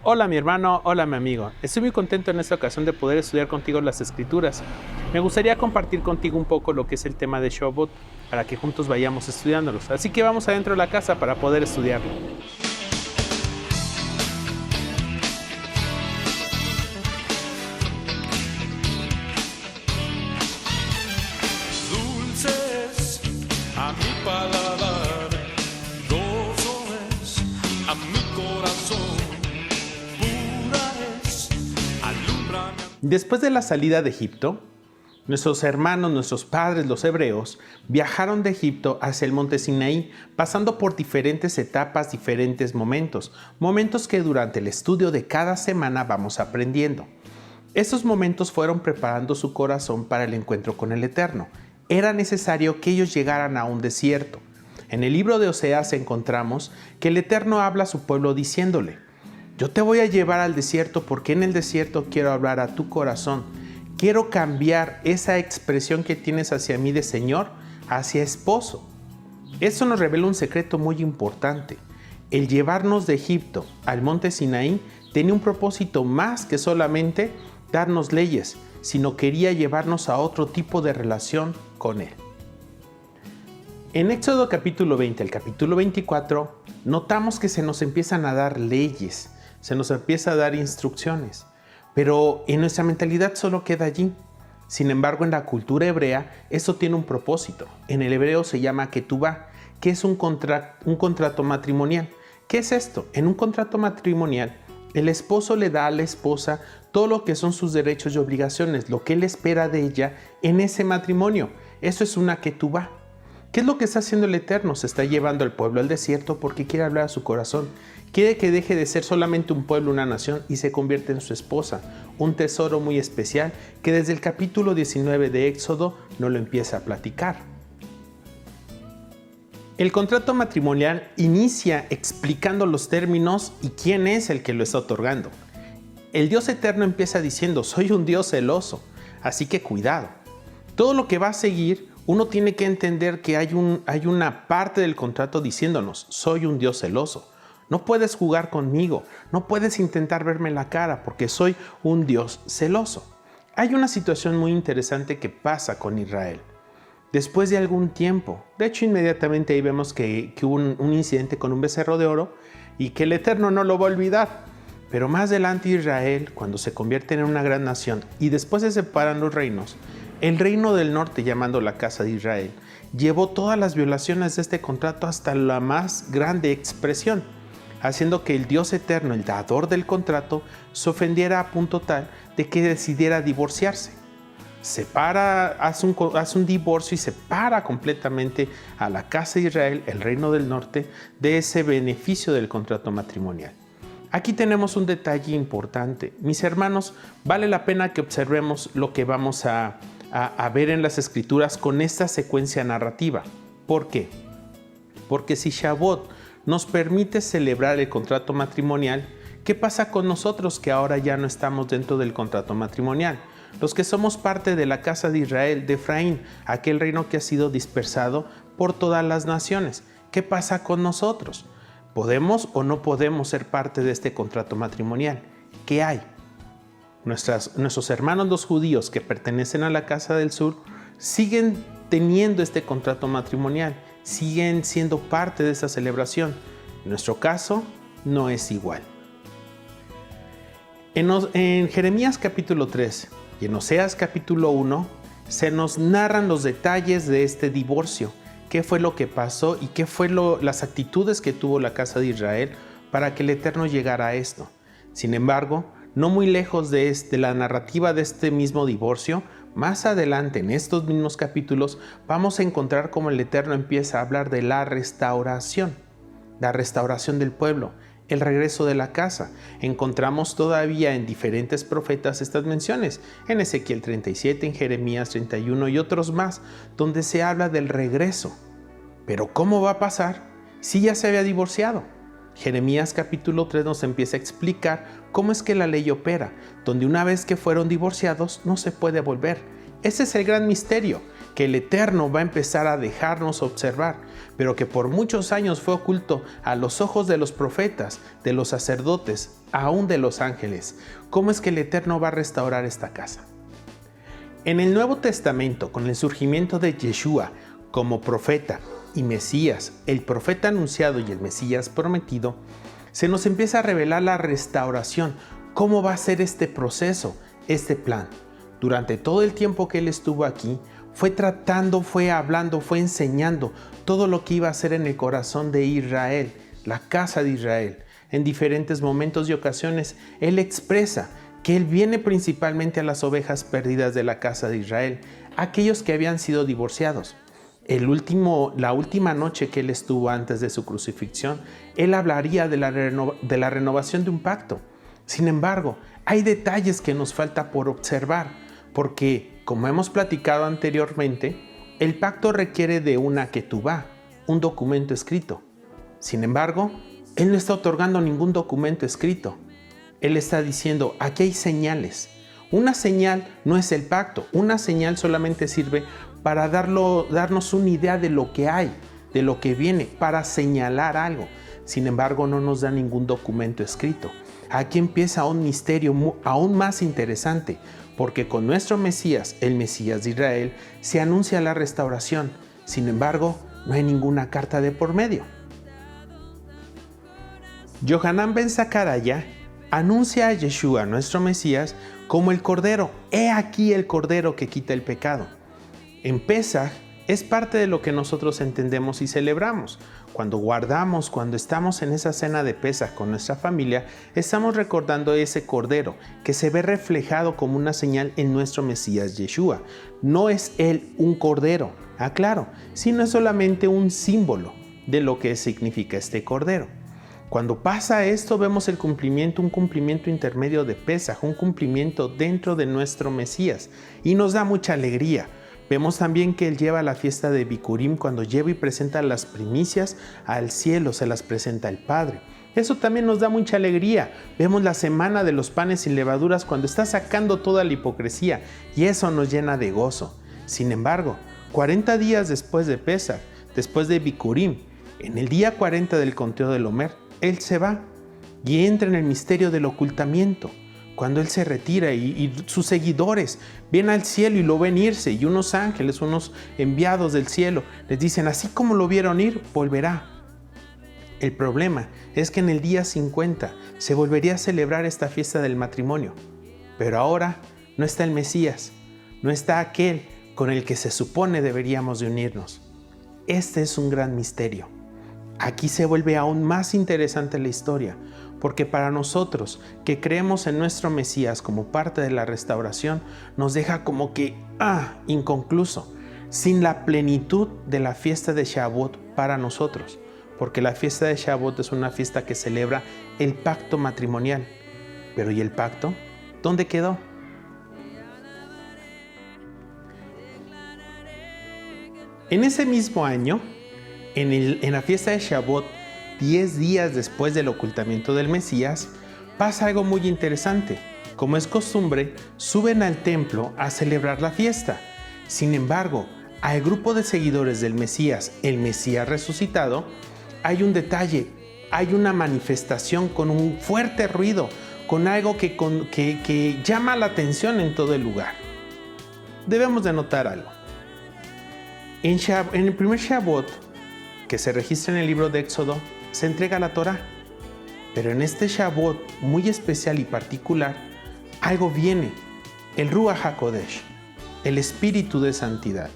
Hola mi hermano, hola mi amigo. Estoy muy contento en esta ocasión de poder estudiar contigo las Escrituras. Me gustaría compartir contigo un poco lo que es el tema de Shavuot para que juntos vayamos estudiándolos. Así que vamos adentro de la casa para poder estudiarlo. Dulces a mi paladar, dulces a mi corazón, puras alumbran. Después de la salida de Egipto, nuestros hermanos, nuestros padres, los hebreos, viajaron de Egipto hacia el monte Sinaí, pasando por diferentes etapas, diferentes momentos que durante el estudio de cada semana vamos aprendiendo. Esos momentos fueron preparando su corazón para el encuentro con el Eterno. Era necesario que ellos llegaran a un desierto. En el libro de Oseas encontramos que el Eterno habla a su pueblo diciéndole: yo te voy a llevar al desierto porque en el desierto quiero hablar a tu corazón. Quiero cambiar esa expresión que tienes hacia mí de Señor hacia esposo. Eso nos revela un secreto muy importante. El llevarnos de Egipto al monte Sinaí tenía un propósito más que solamente darnos leyes, sino quería llevarnos a otro tipo de relación con Él. En Éxodo capítulo 20 al capítulo 24, notamos que se nos empiezan a dar leyes, se nos empieza a dar instrucciones, pero en nuestra mentalidad solo queda allí. Sin embargo, en la cultura hebrea, eso tiene un propósito. En el hebreo se llama ketubá, que es un contrato matrimonial. ¿Qué es esto? En un contrato matrimonial, el esposo le da a la esposa todo lo que son sus derechos y obligaciones, lo que él espera de ella en ese matrimonio. Eso es una ketubá. ¿Qué es lo que está haciendo el Eterno? Se está llevando al pueblo al desierto porque quiere hablar a su corazón. Quiere que deje de ser solamente un pueblo, una nación, y se convierte en su esposa. Un tesoro muy especial que desde el capítulo 19 de Éxodo nos lo empieza a platicar. El contrato matrimonial inicia explicando los términos y quién es el que lo está otorgando. El Dios Eterno empieza diciendo: soy un Dios celoso, así que cuidado. Todo lo que va a seguir, uno tiene que entender que hay una parte del contrato diciéndonos: soy un Dios celoso. No puedes jugar conmigo, no puedes intentar verme en la cara porque soy un Dios celoso. Hay una situación muy interesante que pasa con Israel. Después de algún tiempo, de hecho inmediatamente ahí vemos que hubo un incidente con un becerro de oro y que el Eterno no lo va a olvidar. Pero más adelante Israel, cuando se convierte en una gran nación y después se separan los reinos, el reino del norte, llamando la casa de Israel, llevó todas las violaciones de este contrato hasta la más grande expresión, haciendo que el Dios Eterno, el dador del contrato, se ofendiera a punto tal de que decidiera divorciarse. Hace un divorcio y separa completamente a la casa de Israel, el reino del norte, de ese beneficio del contrato matrimonial. Aquí tenemos un detalle importante. Mis hermanos, vale la pena que observemos lo que vamos a ver en las Escrituras con esta secuencia narrativa. ¿Por qué? Porque si Shavuot nos permite celebrar el contrato matrimonial, ¿qué pasa con nosotros que ahora ya no estamos dentro del contrato matrimonial? Los que somos parte de la casa de Israel, de Efraín, aquel reino que ha sido dispersado por todas las naciones. ¿Qué pasa con nosotros? ¿Podemos o no podemos ser parte de este contrato matrimonial? ¿Qué hay? Nuestros hermanos los judíos que pertenecen a la casa del sur siguen teniendo este contrato matrimonial, siguen siendo parte de esa celebración. En nuestro caso, no es igual. En Jeremías capítulo 3 y en Oseas capítulo 1 se nos narran los detalles de este divorcio. ¿Qué fue lo que pasó y qué fue las actitudes que tuvo la casa de Israel para que el Eterno llegara a esto? Sin embargo, no muy lejos de la narrativa de este mismo divorcio, más adelante en estos mismos capítulos vamos a encontrar cómo el Eterno empieza a hablar de la restauración del pueblo, el regreso de la casa. Encontramos todavía en diferentes profetas estas menciones, en Ezequiel 37, en Jeremías 31 y otros más, donde se habla del regreso. Pero ¿cómo va a pasar si ya se había divorciado? Jeremías capítulo 3 nos empieza a explicar cómo es que la ley opera, donde una vez que fueron divorciados no se puede volver. Ese es el gran misterio. que el Eterno va a empezar a dejarnos observar, pero que por muchos años fue oculto a los ojos de los profetas, de los sacerdotes, aún de los ángeles. ¿Cómo es que el Eterno va a restaurar esta casa? En el Nuevo Testamento, con el surgimiento de Yeshua como profeta y Mesías, el profeta anunciado y el Mesías prometido, se nos empieza a revelar la restauración. ¿Cómo va a ser este proceso, este plan? Durante todo el tiempo que él estuvo aquí, fue tratando, fue hablando, fue enseñando todo lo que iba a hacer en el corazón de Israel, la casa de Israel. En diferentes momentos y ocasiones, él expresa que él viene principalmente a las ovejas perdidas de la casa de Israel, aquellos que habían sido divorciados. La última noche que él estuvo antes de su crucifixión, él hablaría de la renovación de un pacto. Sin embargo, hay detalles que nos falta por observar, porque, como hemos platicado anteriormente, el pacto requiere de una ketubá, un documento escrito. Sin embargo, él no está otorgando ningún documento escrito. Él está diciendo, aquí hay señales. Una señal no es el pacto, una señal solamente sirve para darnos una idea de lo que hay, de lo que viene, para señalar algo. Sin embargo, no nos da ningún documento escrito. Aquí empieza un misterio aún más interesante, porque con nuestro Mesías, el Mesías de Israel, se anuncia la restauración. Sin embargo, no hay ninguna carta de por medio. Yohanan ben Zacarías anuncia a Yeshua, nuestro Mesías, como el Cordero. He aquí el Cordero que quita el pecado. En Pesaj es parte de lo que nosotros entendemos y celebramos. Cuando estamos en esa cena de Pesaj con nuestra familia, estamos recordando ese Cordero que se ve reflejado como una señal en nuestro Mesías Yeshua. No es él un Cordero, aclaro, sino es solamente un símbolo de lo que significa este Cordero. Cuando pasa esto, vemos un cumplimiento intermedio de Pesaj, un cumplimiento dentro de nuestro Mesías, y nos da mucha alegría. Vemos también que él lleva la fiesta de Bikurim cuando lleva y presenta las primicias al cielo, se las presenta al Padre. Eso también nos da mucha alegría. Vemos la semana de los panes sin levaduras cuando está sacando toda la hipocresía, y eso nos llena de gozo. Sin embargo, 40 días después de Pesaj, después de Bikurim, en el día 40 del conteo del Omer, él se va y entra en el misterio del ocultamiento. Cuando él se retira y sus seguidores ven al cielo y lo ven irse, y unos ángeles, unos enviados del cielo, les dicen, así como lo vieron ir, volverá. El problema es que en el día 50 se volvería a celebrar esta fiesta del matrimonio, pero ahora no está el Mesías, no está aquel con el que se supone deberíamos de unirnos. Este es un gran misterio. Aquí se vuelve aún más interesante la historia, porque para nosotros que creemos en nuestro Mesías como parte de la restauración, nos deja como que inconcluso, sin la plenitud de la fiesta de Shavuot para nosotros, porque la fiesta de Shavuot es una fiesta que celebra el pacto matrimonial. Pero ¿y el pacto? ¿Dónde quedó? En ese mismo año, en la fiesta de Shavuot, 10 días después del ocultamiento del Mesías, pasa algo muy interesante. Como es costumbre, suben al templo a celebrar la fiesta. Sin embargo, al grupo de seguidores del Mesías, el Mesías resucitado, hay un detalle, hay una manifestación con un fuerte ruido, con algo que llama la atención en todo el lugar. Debemos de notar algo. En el primer Shavuot, que se registra en el libro de Éxodo, se entrega la Torá. Pero en este Shavuot muy especial y particular, algo viene, el Ruach HaKodesh, el Espíritu de Santidad.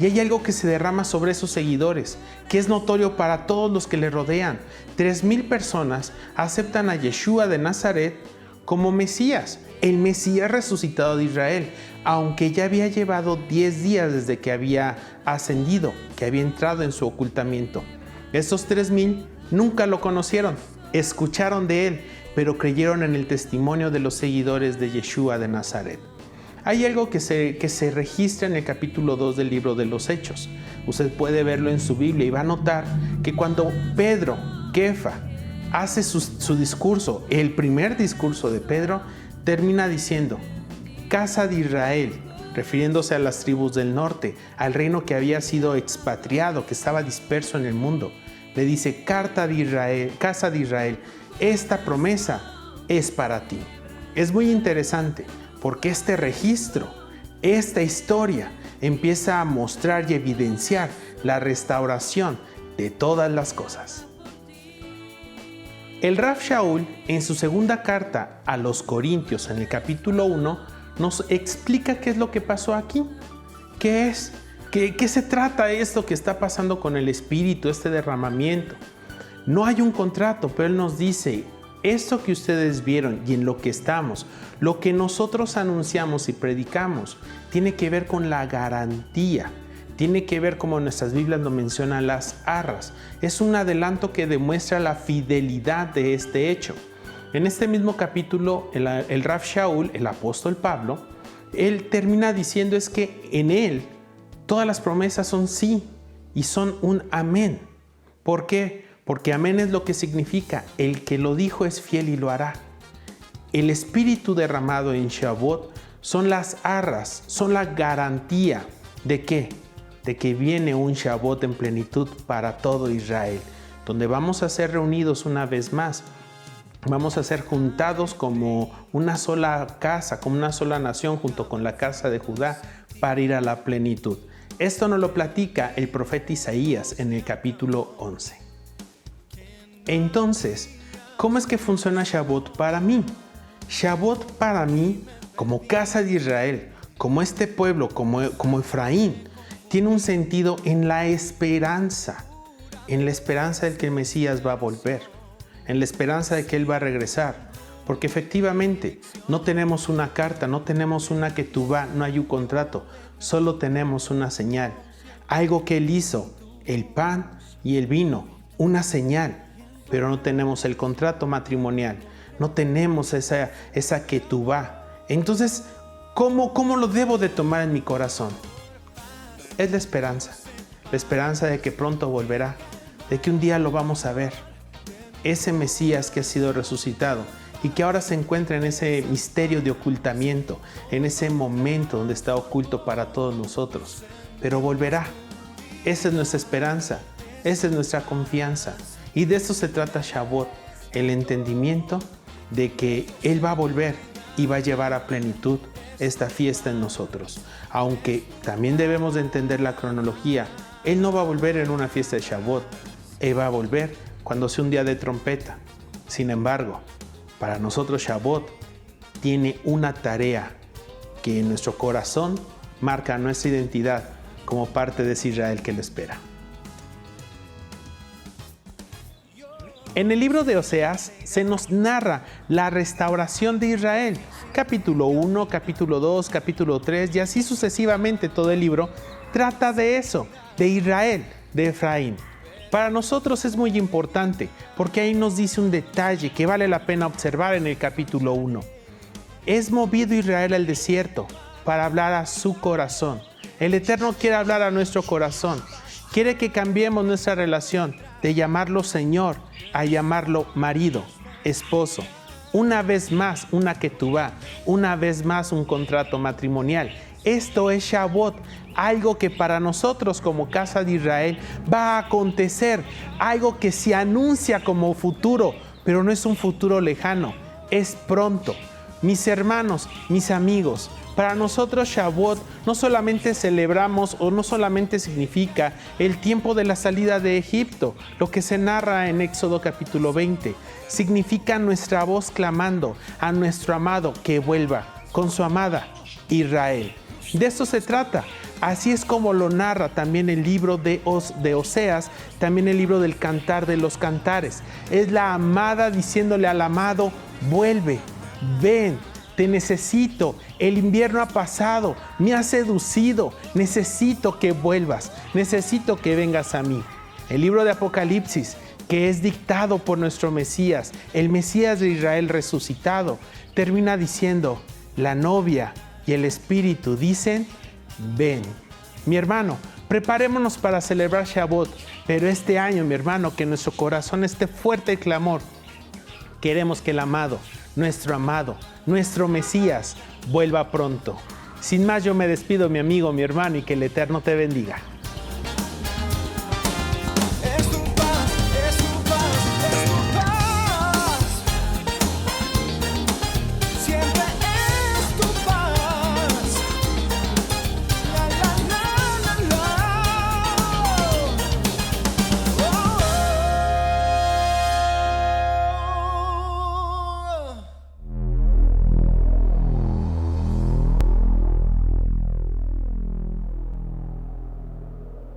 Y hay algo que se derrama sobre esos seguidores, que es notorio para todos los que le rodean. 3,000 personas aceptan a Yeshua de Nazaret como Mesías, el Mesías resucitado de Israel, aunque ya había llevado 10 días desde que había ascendido, que había entrado en su ocultamiento. Estos 3,000 nunca lo conocieron, escucharon de él, pero creyeron en el testimonio de los seguidores de Yeshua de Nazaret. Hay algo que se registra en el capítulo 2 del libro de los Hechos. Usted puede verlo en su Biblia y va a notar que cuando Pedro, Kefa, hace su discurso, el primer discurso de Pedro, termina diciendo: Casa de Israel, refiriéndose a las tribus del norte, al reino que había sido expatriado, que estaba disperso en el mundo. Le dice, casa de Israel, esta promesa es para ti. Es muy interesante porque este registro, esta historia, empieza a mostrar y evidenciar la restauración de todas las cosas. El Rav Shaul, en su segunda carta a los Corintios, en el capítulo 1, nos explica qué es lo que pasó aquí. ¿Qué es? ¿Qué se trata esto que está pasando con el Espíritu, este derramamiento? No hay un contrato, pero Él nos dice, esto que ustedes vieron y en lo que estamos, lo que nosotros anunciamos y predicamos, tiene que ver con la garantía. Tiene que ver, como nuestras Biblias lo mencionan, las arras. Es un adelanto que demuestra la fidelidad de este hecho. En este mismo capítulo, el Rav Shaul, el apóstol Pablo, él termina diciendo es que en él todas las promesas son sí y son un amén. ¿Por qué? Porque amén es lo que significa el que lo dijo es fiel y lo hará. El Espíritu derramado en Shavuot son las arras, son la garantía ¿de qué? De que viene un Shavuot en plenitud para todo Israel, donde vamos a ser reunidos una vez más. Vamos a ser juntados como una sola casa, como una sola nación junto con la casa de Judá para ir a la plenitud. Esto nos lo platica el profeta Isaías en el capítulo 11. Entonces, ¿cómo es que funciona Shavuot para mí? Shavuot para mí, como casa de Israel, como este pueblo, como Efraín, tiene un sentido en la esperanza de que el Mesías va a volver, en la esperanza de que Él va a regresar, porque efectivamente no tenemos una carta, no tenemos una ketubá, no hay un contrato, solo tenemos una señal, algo que Él hizo, el pan y el vino, una señal, pero no tenemos el contrato matrimonial, no tenemos esa ketubá. Entonces, ¿cómo lo debo de tomar en mi corazón? Es la esperanza de que pronto volverá, de que un día lo vamos a ver. Ese Mesías que ha sido resucitado y que ahora se encuentra en ese misterio de ocultamiento, en ese momento donde está oculto para todos nosotros. Pero volverá. Esa es nuestra esperanza, esa es nuestra confianza. Y de esto se trata Shavuot, el entendimiento de que Él va a volver y va a llevar a plenitud esta fiesta en nosotros. Aunque también debemos de entender la cronología, Él no va a volver en una fiesta de Shavuot, Él va a volver cuando sea un día de trompeta. Sin embargo, para nosotros Shavuot tiene una tarea que en nuestro corazón marca nuestra identidad como parte de ese Israel que lo espera. En el libro de Oseas se nos narra la restauración de Israel. Capítulo 1, capítulo 2, capítulo 3 y así sucesivamente todo el libro trata de eso, de Israel, de Efraín. Para nosotros es muy importante porque ahí nos dice un detalle que vale la pena observar en el capítulo 1. Es movido Israel al desierto para hablar a su corazón. El Eterno quiere hablar a nuestro corazón. Quiere que cambiemos nuestra relación de llamarlo Señor a llamarlo marido, esposo. Una vez más una ketubá, una vez más un contrato matrimonial. Esto es Shavuot, algo que para nosotros como casa de Israel va a acontecer, algo que se anuncia como futuro, pero no es un futuro lejano, es pronto. Mis hermanos, mis amigos, para nosotros Shavuot no solamente celebramos o no solamente significa el tiempo de la salida de Egipto, lo que se narra en Éxodo capítulo 20, significa nuestra voz clamando a nuestro amado que vuelva con su amada Israel. De esto se trata. Así es como lo narra también el libro de Oseas, también el libro del Cantar de los Cantares. Es la amada diciéndole al amado, vuelve, ven, te necesito, el invierno ha pasado, me has seducido, necesito que vuelvas, necesito que vengas a mí. El libro de Apocalipsis, que es dictado por nuestro Mesías, el Mesías de Israel resucitado, termina diciendo, la novia y el Espíritu dicen, ven. Mi hermano, preparémonos para celebrar Shavuot, pero este año, mi hermano, que nuestro corazón esté fuerte el clamor. Queremos que el amado, nuestro Mesías, vuelva pronto. Sin más, yo me despido, mi amigo, mi hermano, y que el Eterno te bendiga.